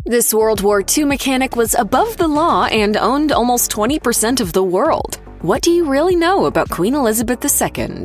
This World War II mechanic was above the law and owned almost 20% of the world. What do you really know about Queen Elizabeth II?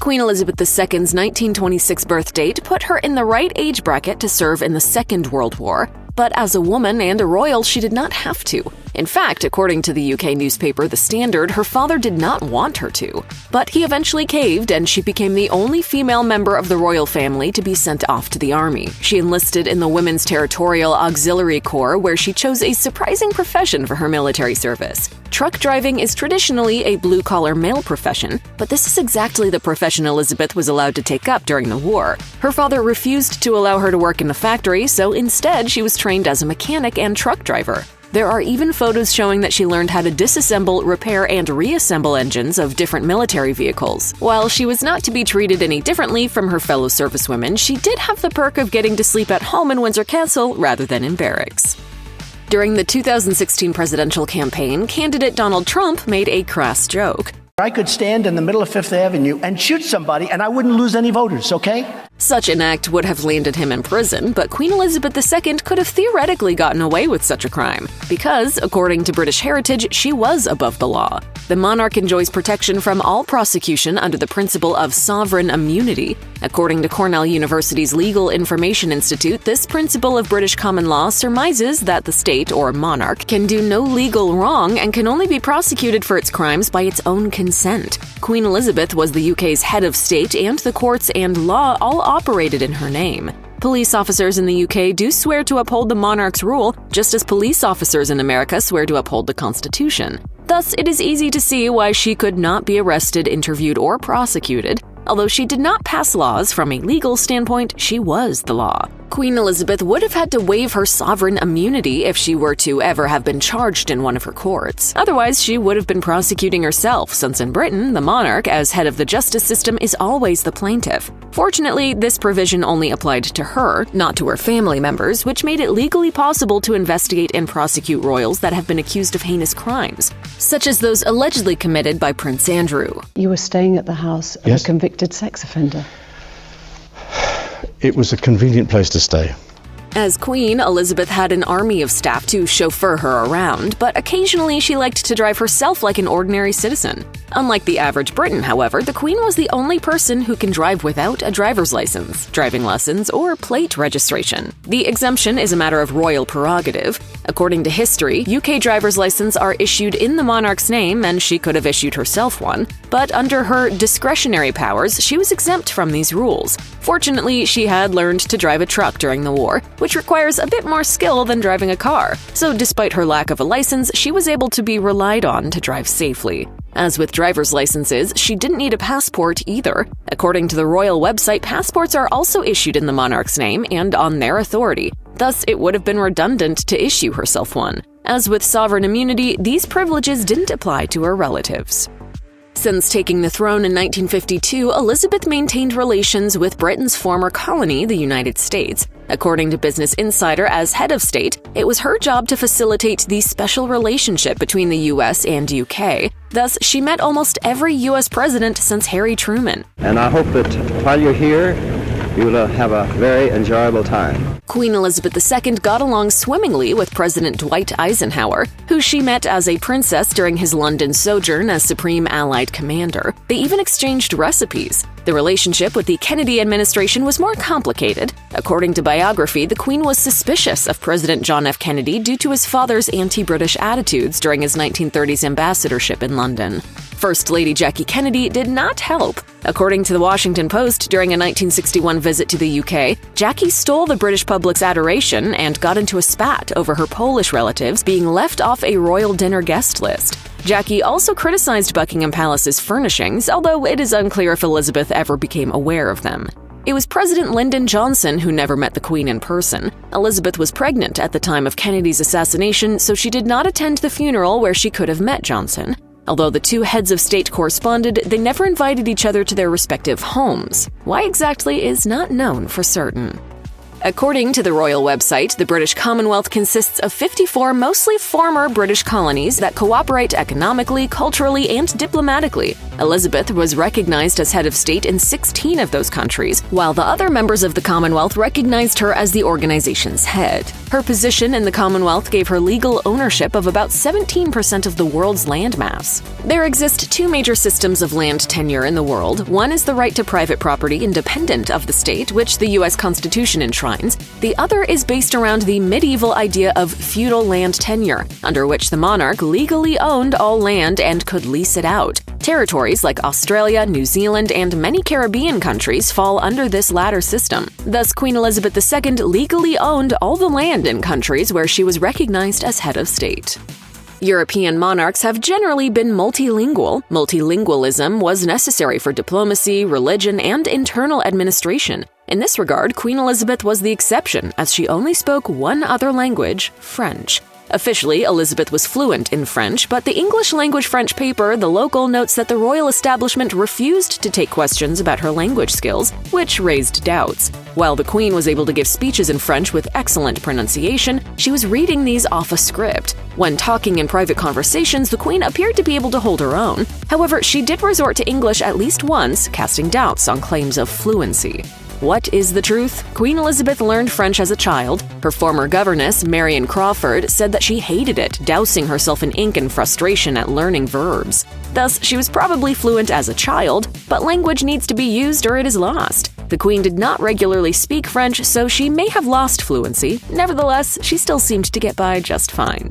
Queen Elizabeth II's 1926 birth date put her in the right age bracket to serve in the Second World War, but as a woman and a royal, she did not have to. In fact, according to the UK newspaper The Standard, her father did not want her to. But he eventually caved, and she became the only female member of the royal family to be sent off to the army. She enlisted in the Women's Territorial Auxiliary Corps, where she chose a surprising profession for her military service. Truck driving is traditionally a blue-collar male profession, but this is exactly the profession Elizabeth was allowed to take up during the war. Her father refused to allow her to work in the factory, so instead she was trained as a mechanic and truck driver. There are even photos showing that she learned how to disassemble, repair, and reassemble engines of different military vehicles. While she was not to be treated any differently from her fellow servicewomen, she did have the perk of getting to sleep at home in Windsor Castle rather than in barracks. During the 2016 presidential campaign, candidate Donald Trump made a crass joke. I could stand in the middle of Fifth Avenue and shoot somebody and I wouldn't lose any voters, okay? Such an act would have landed him in prison, but Queen Elizabeth II could have theoretically gotten away with such a crime, because, according to British Heritage, she was above the law. The monarch enjoys protection from all prosecution under the principle of sovereign immunity. According to Cornell University's Legal Information Institute, this principle of British common law surmises that the state, or monarch, can do no legal wrong and can only be prosecuted for its crimes by its own consent. Queen Elizabeth was the UK's head of state, and the courts and law all operated in her name. Police officers in the UK do swear to uphold the monarch's rule, just as police officers in America swear to uphold the Constitution. Thus, it is easy to see why she could not be arrested, interviewed, or prosecuted. Although she did not pass laws, from a legal standpoint, she was the law. Queen Elizabeth would have had to waive her sovereign immunity if she were to ever have been charged in one of her courts. Otherwise, she would have been prosecuting herself, since in Britain, the monarch, as head of the justice system, is always the plaintiff. Fortunately, this provision only applied to her, not to her family members, which made it legally possible to investigate and prosecute royals that have been accused of heinous crimes, such as those allegedly committed by Prince Andrew. You were staying at the house of a convicted sex offender. It was a convenient place to stay. As Queen, Elizabeth had an army of staff to chauffeur her around, but occasionally she liked to drive herself like an ordinary citizen. Unlike the average Briton, however, the Queen was the only person who can drive without a driver's license, driving lessons, or plate registration. The exemption is a matter of royal prerogative. According to history, UK driver's licenses are issued in the monarch's name, and she could have issued herself one. But under her discretionary powers, she was exempt from these rules. Fortunately, she had learned to drive a truck during the war, which requires a bit more skill than driving a car. So despite her lack of a license, she was able to be relied on to drive safely. As with driver's licenses, she didn't need a passport either. According to the royal website, passports are also issued in the monarch's name and on their authority. Thus, it would have been redundant to issue herself one. As with sovereign immunity, these privileges didn't apply to her relatives. Since taking the throne in 1952, Elizabeth maintained relations with Britain's former colony, the United States. According to Business Insider, as head of state, it was her job to facilitate the special relationship between the US and UK. Thus, she met almost every US president since Harry Truman. And I hope that while you're here, you will have a very enjoyable time. Queen Elizabeth II got along swimmingly with President Dwight Eisenhower, who she met as a princess during his London sojourn as Supreme Allied Commander. They even exchanged recipes. The relationship with the Kennedy administration was more complicated. According to biography, the Queen was suspicious of President John F. Kennedy due to his father's anti-British attitudes during his 1930s ambassadorship in London. First Lady Jackie Kennedy did not help. According to the Washington Post, during a 1961 visit to the UK, Jackie stole the British public's adoration and got into a spat over her Polish relatives being left off a royal dinner guest list. Jackie also criticized Buckingham Palace's furnishings, although it is unclear if Elizabeth ever became aware of them. It was President Lyndon Johnson who never met the Queen in person. Elizabeth was pregnant at the time of Kennedy's assassination, so she did not attend the funeral where she could have met Johnson. Although the two heads of state corresponded, they never invited each other to their respective homes. Why exactly is not known for certain. According to the royal website, the British Commonwealth consists of 54 mostly former British colonies that cooperate economically, culturally, and diplomatically. Elizabeth was recognized as head of state in 16 of those countries, while the other members of the Commonwealth recognized her as the organization's head. Her position in the Commonwealth gave her legal ownership of about 17% of the world's landmass. There exist two major systems of land tenure in the world. One is the right to private property independent of the state, which the U.S. Constitution enshrines. The other is based around the medieval idea of feudal land tenure, under which the monarch legally owned all land and could lease it out. Territories like Australia, New Zealand, and many Caribbean countries fall under this latter system. Thus, Queen Elizabeth II legally owned all the land in countries where she was recognized as head of state. European monarchs have generally been multilingual. Multilingualism was necessary for diplomacy, religion, and internal administration. In this regard, Queen Elizabeth was the exception, as she only spoke one other language, French. Officially, Elizabeth was fluent in French, but the English-language French paper, The Local, notes that the royal establishment refused to take questions about her language skills, which raised doubts. While the Queen was able to give speeches in French with excellent pronunciation, she was reading these off a script. When talking in private conversations, the Queen appeared to be able to hold her own. However, she did resort to English at least once, casting doubts on claims of fluency. What is the truth? Queen Elizabeth learned French as a child. Her former governess, Marion Crawford, said that she hated it, dousing herself in ink in frustration at learning verbs. Thus, she was probably fluent as a child, but language needs to be used or it is lost. The Queen did not regularly speak French, so she may have lost fluency. Nevertheless, she still seemed to get by just fine.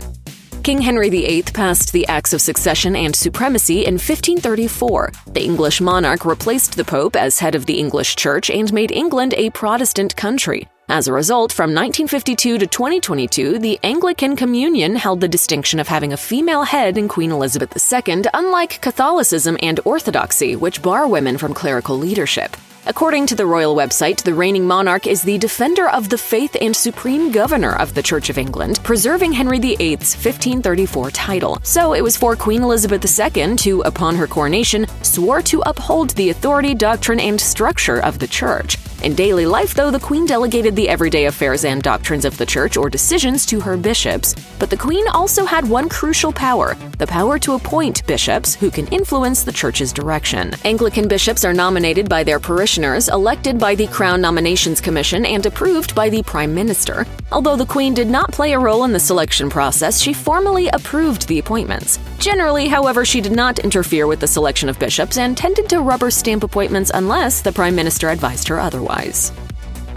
King Henry VIII passed the Acts of Succession and Supremacy in 1534. The English monarch replaced the Pope as head of the English Church and made England a Protestant country. As a result, from 1952 to 2022, the Anglican Communion held the distinction of having a female head in Queen Elizabeth II, unlike Catholicism and Orthodoxy, which bar women from clerical leadership. According to the royal website, the reigning monarch is the defender of the faith and supreme governor of the Church of England, preserving Henry VIII's 1534 title. So it was for Queen Elizabeth II to, upon her coronation, swore to uphold the authority, doctrine, and structure of the Church. In daily life, though, the Queen delegated the everyday affairs and doctrines of the Church or decisions to her bishops. But the Queen also had one crucial power, the power to appoint bishops who can influence the Church's direction. Anglican bishops are nominated by their parishioners, elected by the Crown Nominations Commission, and approved by the Prime Minister. Although the Queen did not play a role in the selection process, she formally approved the appointments. Generally, however, she did not interfere with the selection of bishops and tended to rubber stamp appointments unless the Prime Minister advised her otherwise.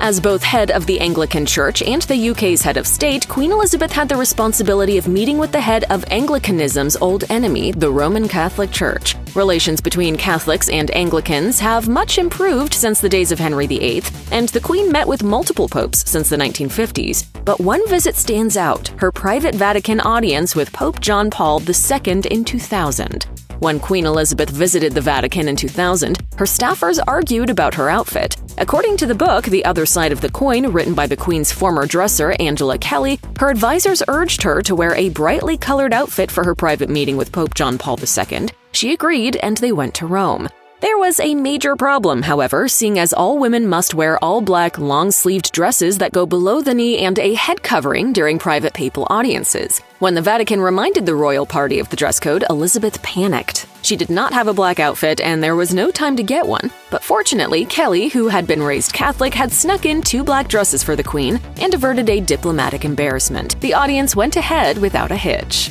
As both head of the Anglican Church and the UK's head of state, Queen Elizabeth had the responsibility of meeting with the head of Anglicanism's old enemy, the Roman Catholic Church. Relations between Catholics and Anglicans have much improved since the days of Henry VIII, and the Queen met with multiple popes since the 1950s. But one visit stands out, her private Vatican audience with Pope John Paul II in 2000. When Queen Elizabeth visited the Vatican in 2000, her staffers argued about her outfit. According to the book The Other Side of the Coin, written by the Queen's former dresser, Angela Kelly, her advisors urged her to wear a brightly colored outfit for her private meeting with Pope John Paul II. She agreed, and they went to Rome. There was a major problem, however, seeing as all women must wear all-black, long-sleeved dresses that go below the knee and a head covering during private papal audiences. When the Vatican reminded the royal party of the dress code, Elizabeth panicked. She did not have a black outfit, and there was no time to get one. But fortunately, Kelly, who had been raised Catholic, had snuck in 2 black dresses for the Queen and averted a diplomatic embarrassment. The audience went ahead without a hitch.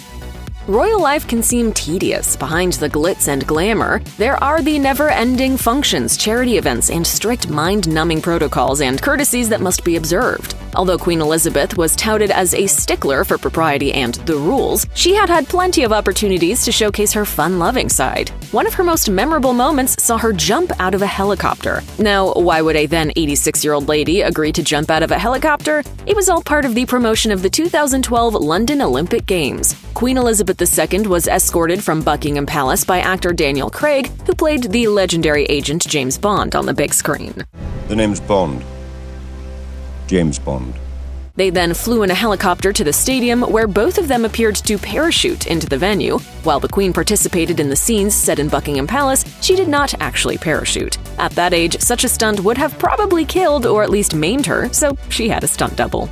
Royal life can seem tedious. Behind the glitz and glamour, there are the never-ending functions, charity events, and strict mind-numbing protocols and courtesies that must be observed. Although Queen Elizabeth was touted as a stickler for propriety and the rules, she had had plenty of opportunities to showcase her fun-loving side. One of her most memorable moments saw her jump out of a helicopter. Now, why would a then 86-year-old lady agree to jump out of a helicopter? It was all part of the promotion of the 2012 London Olympic Games. Queen Elizabeth II was escorted from Buckingham Palace by actor Daniel Craig, who played the legendary agent James Bond on the big screen. The name's Bond. James Bond. They then flew in a helicopter to the stadium, where both of them appeared to parachute into the venue. While the Queen participated in the scenes set in Buckingham Palace, she did not actually parachute. At that age, such a stunt would have probably killed or at least maimed her, so she had a stunt double.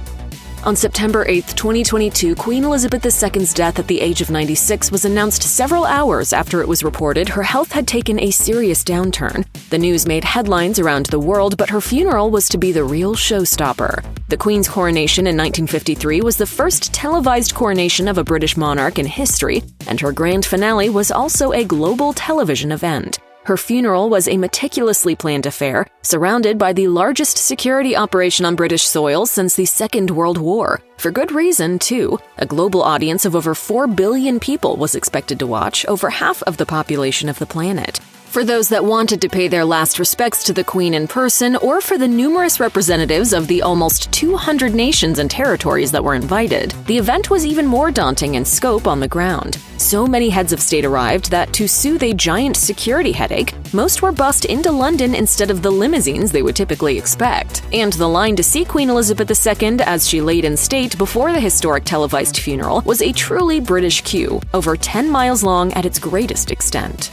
On September 8, 2022, Queen Elizabeth II's death at the age of 96 was announced several hours after it was reported her health had taken a serious downturn. The news made headlines around the world, but her funeral was to be the real showstopper. The Queen's coronation in 1953 was the first televised coronation of a British monarch in history, and her grand finale was also a global television event. Her funeral was a meticulously planned affair, surrounded by the largest security operation on British soil since the Second World War. For good reason, too. A global audience of over 4 billion people was expected to watch, over half of the population of the planet. For those that wanted to pay their last respects to the Queen in person, or for the numerous representatives of the almost 200 nations and territories that were invited, the event was even more daunting in scope on the ground. So many heads of state arrived that, to soothe a giant security headache, most were bussed into London instead of the limousines they would typically expect. And the line to see Queen Elizabeth II as she laid in state before the historic televised funeral was a truly British queue, over 10 miles long at its greatest extent.